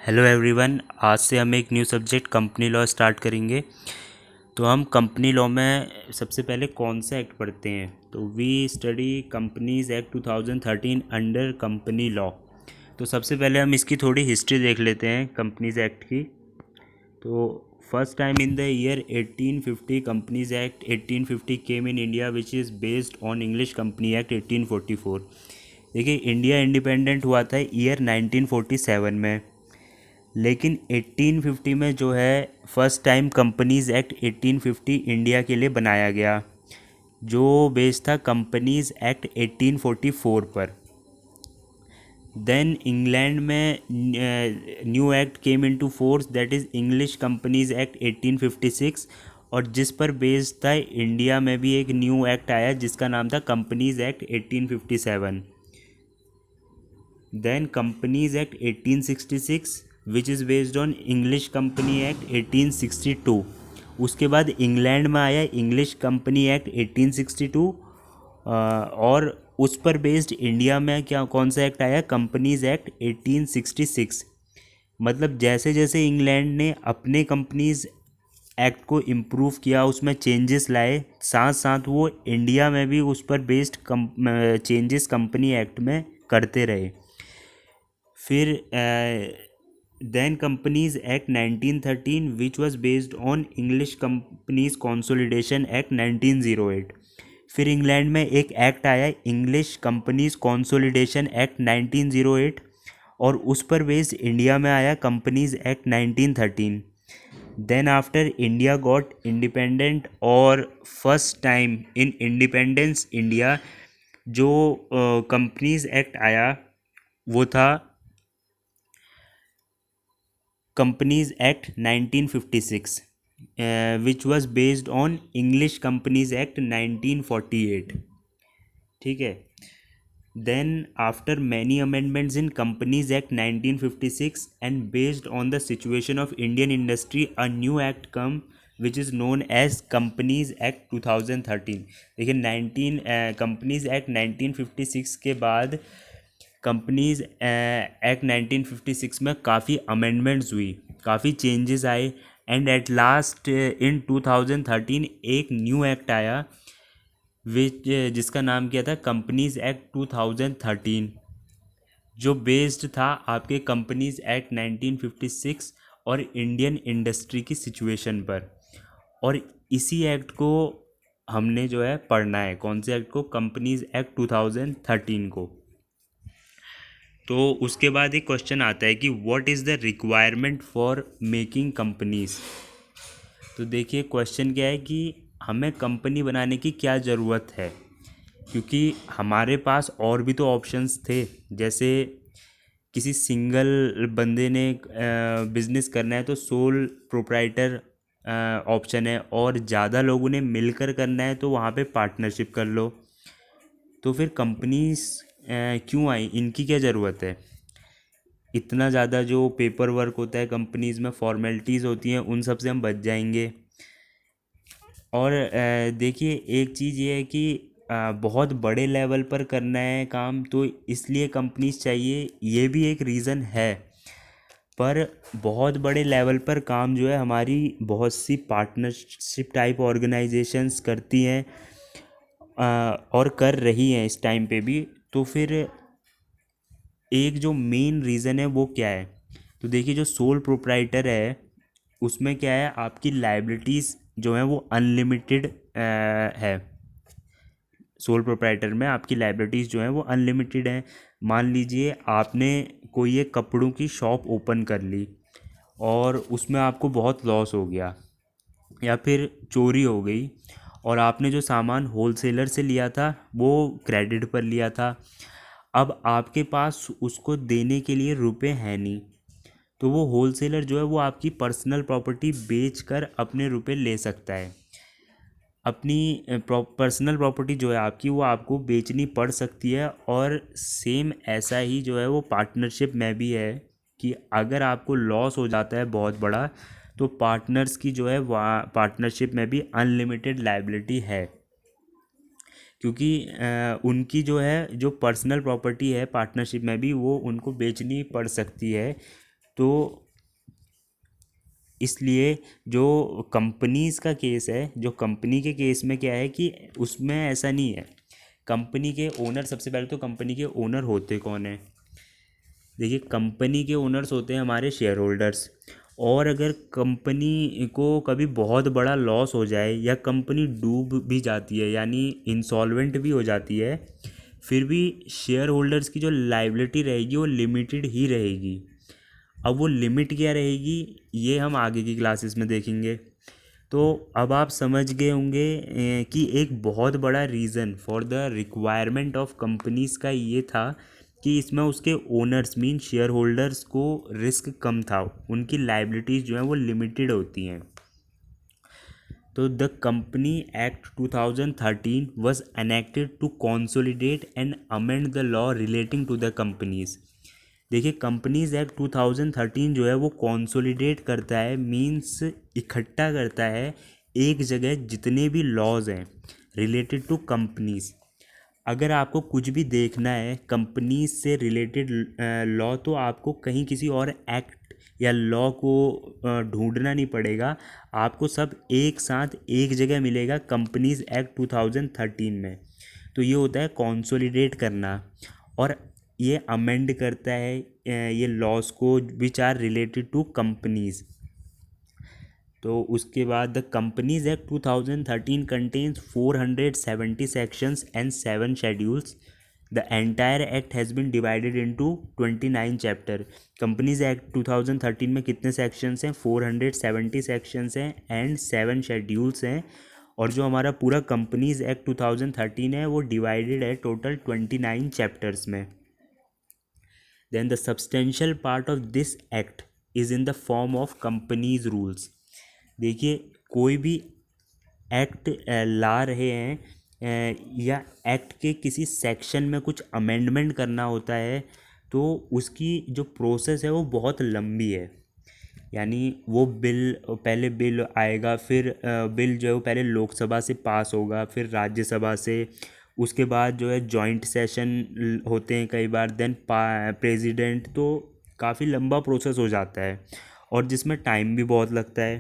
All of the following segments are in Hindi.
Hello everyone. आज से हम एक new subject company law start करेंगे। तो हम कंपनी लॉ में सबसे पहले कौन सा एक्ट पढ़ते हैं, तो we study companies act 2013 under company law. तो सबसे पहले हम इसकी थोड़ी हिस्ट्री देख लेते हैं कंपनीज एक्ट की। तो first time in the year 1850 companies act 1850 came in India which is based on English company act 1844। देखिए, इंडिया इंडिपेंडेंट हुआ था ईयर 1947 में, लेकिन 1850 में जो है first time companies act 1850 India के लिए बनाया गया, जो बेस्ड था कंपनीज एक्ट 1844 पर। देन इंग्लैंड में new act came into force, that is English companies act 1856, और जिस पर बेस्ड था इंडिया में भी एक न्यू एक्ट आया जिसका नाम था companies act 1857। Then companies act 1866 which is based on English company act 1862। उसके बाद इंग्लैंड में आया इंग्लिश कंपनी एक्ट 1862, और उस पर बेस्ड इंडिया में क्या कौन सा एक्ट आया, कंपनीज एक्ट 1866। मतलब जैसे जैसे इंग्लैंड ने अपने कंपनीज एक्ट को इम्प्रूव किया, उसमें चेंजेस लाए, साथ साथ वो इंडिया में भी उस पर बेस्ड चेंजेस कंपनी एक्ट में करते रहे। फिर then companies act 1913 which was based on English companies consolidation act 1908। फिर इंग्लैंड में एक एक्ट आया इंग्लिश कंपनीज कंसोलिडेशन एक्ट 1908, और उस पर बेस्ड इंडिया में आया companies act 1913। Then after India got independent, और first time in independence India जो कंपनीज एक्ट आया वो था companies act 1956, which was based on English companies act 1948। ठीक है। Then after many amendments in companies act 1956 and based on the situation of Indian industry, a new act come which is known as companies act 2013। देखिए, कंपनीज एक्ट 1956 के बाद कंपनीज एक्ट 1956 में काफ़ी अमेंडमेंट्स हुई, काफ़ी चेंजेस आए, एंड एट लास्ट इन 2013 एक न्यू एक्ट आया विच जिसका नाम क्या था, कंपनीज एक्ट 2013, जो बेस्ड था आपके कंपनीज एक्ट 1956 और इंडियन इंडस्ट्री की सिचुएशन पर। और इसी एक्ट को हमने जो है पढ़ना है, कौन से एक्ट को, कंपनीज एक्ट 2013 को। तो उसके बाद एक क्वेश्चन आता है कि what is the requirement for making companies. तो देखिए, क्वेश्चन क्या है कि हमें कंपनी बनाने की क्या ज़रूरत है, क्योंकि हमारे पास और भी तो ऑप्शंस थे। जैसे किसी सिंगल बंदे ने बिजनेस करना है तो सोल प्रोप्राइटर ऑप्शन है, और ज़्यादा लोगों ने मिलकर करना है तो वहाँ पे पार्टनरशिप कर लो। तो फिर कंपनीज क्यों आई, इनकी क्या ज़रूरत है। इतना ज़्यादा जो पेपर वर्क होता है कंपनीज़ में, फॉर्मेलिटीज़ होती हैं, उन सब से हम बच जाएंगे। और देखिए, एक चीज़ ये है कि बहुत बड़े लेवल पर करना है काम, तो इसलिए कंपनीज चाहिए, ये भी एक रीज़न है। पर बहुत बड़े लेवल पर काम जो है हमारी बहुत सी पार्टनरशिप टाइप ऑर्गेनाइजेशंस करती हैं, और कर रही हैं इस टाइम पे भी। तो फिर एक जो मेन रीज़न है वो क्या है, तो देखिए, जो सोल प्रोप्राइटर है उसमें क्या है, आपकी लाइबिलिटीज़ जो हैं वो अनलिमिटेड है। सोल प्रोप्राइटर में आपकी लाइबिलिटीज़ जो हैं वो अनलिमिटेड हैं। मान लीजिए आपने कोई एक कपड़ों की शॉप ओपन कर ली और उसमें आपको बहुत लॉस हो गया, या फिर चोरी हो गई, और आपने जो सामान होलसेलर से लिया था वो क्रेडिट पर लिया था। अब आपके पास उसको देने के लिए रुपए हैं नहीं, तो वो होलसेलर जो है वो आपकी पर्सनल प्रॉपर्टी बेच कर अपने रुपए ले सकता है। अपनी पर्सनल प्रॉपर्टी जो है आपकी, वो आपको बेचनी पड़ सकती है। और सेम ऐसा ही जो है वो पार्टनरशिप में भी है कि अगर आपको लॉस हो जाता है बहुत बड़ा, तो पार्टनर्स की जो है वहाँ पार्टनरशिप में भी अनलिमिटेड लायबिलिटी है। क्योंकि उनकी जो है जो पर्सनल प्रॉपर्टी है पार्टनरशिप में भी, वो उनको बेचनी पड़ सकती है। तो इसलिए जो कंपनीज़ का केस है, जो कंपनी के केस में क्या है कि उसमें ऐसा नहीं है। कंपनी के ओनर, सबसे पहले तो कंपनी के ओनर होते कौन है? देखिए, कंपनी के ओनर्स होते हैं हमारे शेयर होल्डर्स। और अगर कंपनी को कभी बहुत बड़ा लॉस हो जाए या कंपनी डूब भी जाती है, यानी इंसॉल्वेंट भी हो जाती है, फिर भी शेयर होल्डर्स की जो लाइबिलिटी रहेगी वो लिमिटेड ही रहेगी। अब वो लिमिट क्या रहेगी, ये हम आगे की क्लासेस में देखेंगे। तो अब आप समझ गए होंगे कि एक बहुत बड़ा reason for the requirement of companies का ये था कि इसमें उसके ओनर्स मीन शेयर होल्डर्स को रिस्क कम था, उनकी लाइबिलिटीज़ जो हैं वो लिमिटेड होती हैं। तो the company act 2013 was enacted to consolidate and amend the law relating to the companies। देखिए, कंपनीज एक्ट 2013 जो है वो कॉन्सोलिडेट करता है, मीन्स इकट्ठा करता है एक जगह जितने भी लॉज हैं रिलेटेड टू कंपनीज। अगर आपको कुछ भी देखना है कंपनीज से रिलेटेड लॉ, तो आपको कहीं किसी और एक्ट या लॉ को ढूंढना नहीं पड़ेगा, आपको सब एक साथ एक जगह मिलेगा कंपनीज एक्ट 2013 में। तो ये होता है कॉन्सोलिडेट करना, और ये अमेंड करता है ये लॉज को which are related to companies. तो उसके बाद द कंपनीज एक्ट 2013 कंटेन्स 470 sections and 7 schedules. The entire act has been divided into 29 chapter. Companies act 2013 में कितने सेक्शंस हैं? 470 सेक्शंस हैं एंड 7 शेड्यूल्स हैं। और जो हमारा पूरा कंपनीज एक्ट 2013 है वो डिवाइडेड है टोटल 29 चैप्टर्स में। Then the substantial part of this act is in the form of companies rules. देखिए, कोई भी एक्ट ला रहे हैं या एक्ट के किसी सेक्शन में कुछ अमेंडमेंट करना होता है, तो उसकी जो प्रोसेस है वो बहुत लंबी है। यानी वो बिल, पहले बिल आएगा, फिर बिल जो है वो पहले लोकसभा से पास होगा, फिर राज्यसभा से, उसके बाद जो है जॉइंट सेशन होते हैं कई बार, देन प्रेसिडेंट। तो काफ़ी लंबा प्रोसेस हो जाता है और जिसमें टाइम भी बहुत लगता है।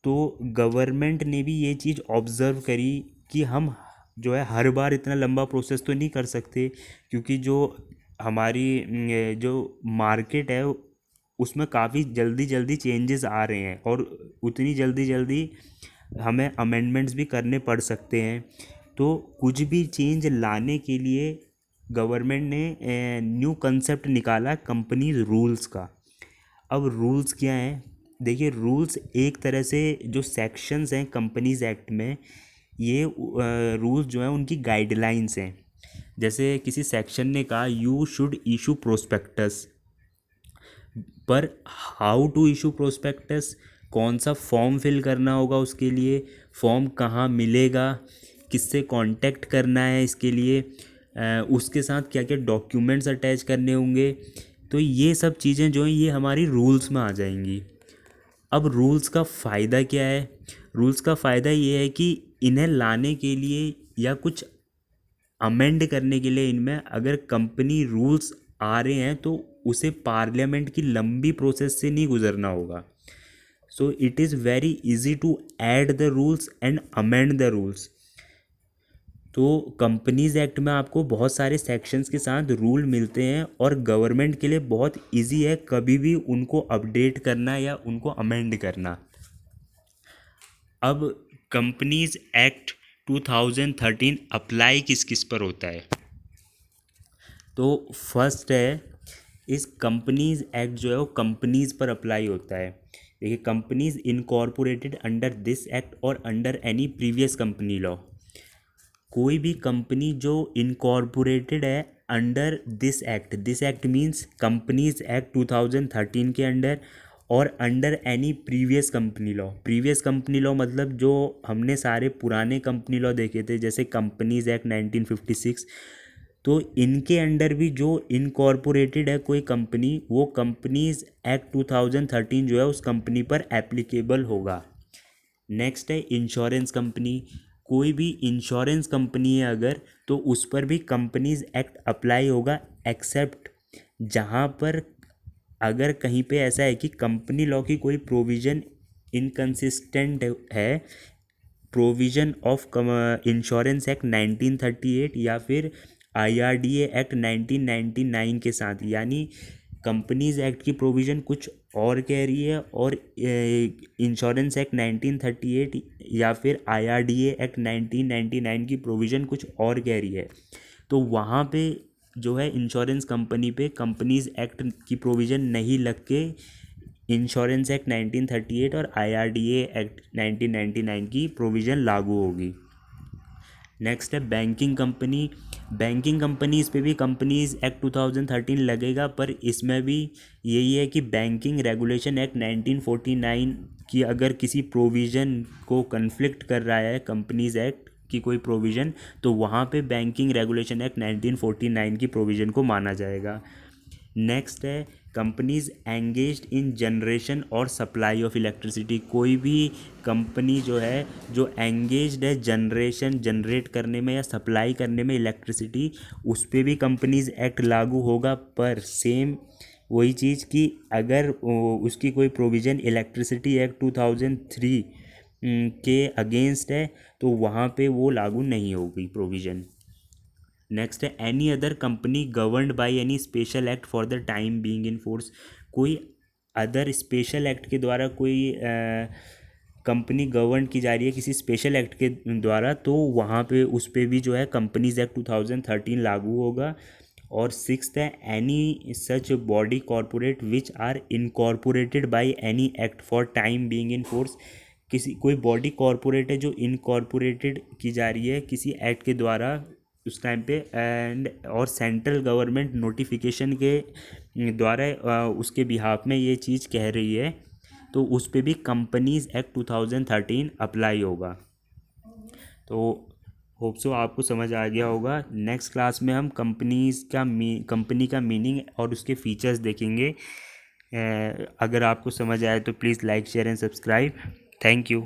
तो गवर्नमेंट ने भी ये चीज़ ऑब्ज़र्व करी कि हम जो है हर बार इतना लंबा प्रोसेस तो नहीं कर सकते, क्योंकि जो हमारी जो मार्केट है उसमें काफ़ी जल्दी जल्दी चेंजेस आ रहे हैं, और उतनी जल्दी जल्दी हमें अमेंडमेंट्स भी करने पड़ सकते हैं। तो कुछ भी चेंज लाने के लिए गवर्नमेंट ने न्यू कंसेप्ट निकाला कंपनीज रूल्स का। अब रूल्स क्या हैं? देखिए, रूल्स एक तरह से जो सेक्शंस हैं कंपनीज एक्ट में, ये रूल्स जो हैं उनकी गाइडलाइंस हैं। जैसे किसी सेक्शन ने कहा यू शुड इशू प्रोस्पेक्टस, पर हाउ टू इशू प्रोस्पेक्टस, कौन सा फॉर्म फिल करना होगा उसके लिए, फॉर्म कहाँ मिलेगा, किससे कांटेक्ट करना है इसके लिए, उसके साथ क्या क्या डॉक्यूमेंट्स अटैच करने होंगे। तो ये सब चीज़ें जो हैं ये हमारी रूल्स में आ जाएंगी। अब रूल्स का फ़ायदा क्या है? रूल्स का फ़ायदा ये है कि इन्हें लाने के लिए या कुछ अमेंड करने के लिए इनमें अगर कंपनी रूल्स आ रहे हैं तो उसे पार्लियामेंट की लंबी प्रोसेस से नहीं गुजरना होगा। So it is very easy to add the rules and amend the rules. तो कंपनीज एक्ट में आपको बहुत सारे सेक्शंस के साथ रूल मिलते हैं और गवर्नमेंट के लिए बहुत इजी है कभी भी उनको अपडेट करना या उनको अमेंड करना। अब कंपनीज एक्ट 2013 अप्लाई किस किस पर होता है? तो फर्स्ट है, इस कंपनीज एक्ट जो है वो कंपनीज पर अप्लाई होता है। देखिए, companies incorporated under this act और under any previous company law. कोई भी कंपनी जो इनकॉर्पोरेटेड है under this act means companies act 2013 के अंडर, और under any previous company law. Previous company law मतलब जो हमने सारे पुराने कंपनी लॉ देखे थे, जैसे कंपनीज एक्ट 1956, तो इनके अंडर भी जो इनकॉर्पोरेटेड है कोई कंपनी, वो कंपनीज एक्ट 2013 जो है उस कंपनी पर एप्लीकेबल होगा। नेक्स्ट है इंश्योरेंस कंपनी। कोई भी इंश्योरेंस कंपनी है अगर, तो उस पर भी कंपनीज एक्ट अप्लाई होगा, एक्सेप्ट जहाँ पर अगर कहीं पे ऐसा है कि कंपनी लॉ की कोई प्रोविज़न इनकंसिस्टेंट है प्रोविज़न ऑफ इंश्योरेंस एक्ट 1938 या फिर आईआरडीए एक्ट 1999 के साथ, यानी कंपनीज एक्ट की प्रोविज़न कुछ और कह रही है और इंश्योरेंस एक्ट 1938 या फिर आईआरडीए एक्ट 1999 की प्रोविज़न कुछ और कह रही है, तो वहाँ पे जो है इंश्योरेंस कंपनी पे कंपनीज एक्ट की प्रोविज़न नहीं लग के इंश्योरेंस एक्ट 1938 और आईआरडीए एक्ट 1999 की प्रोविज़न लागू होगी। नेक्स्ट है बैंकिंग कंपनी। बैंकिंग कंपनीज पे भी कंपनीज एक्ट 2013 लगेगा, पर इसमें भी यही है कि बैंकिंग रेगुलेशन एक्ट 1949 की अगर किसी प्रोविज़न को कन्फ्लिक्ट कर रहा है कंपनीज एक्ट की कोई प्रोविज़न, तो वहाँ पे बैंकिंग रेगुलेशन एक्ट 1949 की प्रोविज़न को माना जाएगा। नेक्स्ट है कंपनीज एंगेज्ड इन जनरेशन और सप्लाई ऑफ इलेक्ट्रिसिटी। कोई भी कंपनी जो है जो एंगेज्ड है जनरेशन जनरेट करने में या सप्लाई करने में इलेक्ट्रिसिटी, उस पर भी कंपनीज एक्ट लागू होगा, पर सेम वही चीज़ कि अगर उसकी कोई प्रोविज़न इलेक्ट्रिसिटी एक्ट 2003 के अगेंस्ट है तो वहाँ पे वो लागू नहीं होगी प्रोविज़न। नेक्स्ट है any other company governed by any special act for the time being in force. कोई अदर स्पेशल एक्ट के द्वारा कोई कंपनी गवर्न की जा रही है किसी स्पेशल एक्ट के द्वारा, तो वहाँ पे उस पे भी जो है कंपनीज एक्ट 2013 लागू होगा। और सिक्स्थ है any such body corporate which are incorporated by any act for time being in force. किसी कोई बॉडी कॉरपोरेट है जो इनकॉर्पोरेटेड की जा रही है किसी एक्ट के द्वारा उस टाइम पे, एंड और सेंट्रल गवर्नमेंट नोटिफिकेशन के द्वारा उसके बिहाफ में ये चीज़ कह रही है, तो उस पे भी कंपनीज एक्ट 2013 अप्लाई होगा। तो होप सो आपको समझ आ गया होगा। नेक्स्ट क्लास में हम कंपनी का मीनिंग और उसके फीचर्स देखेंगे। अगर आपको समझ आए तो please like share and subscribe. Thank you.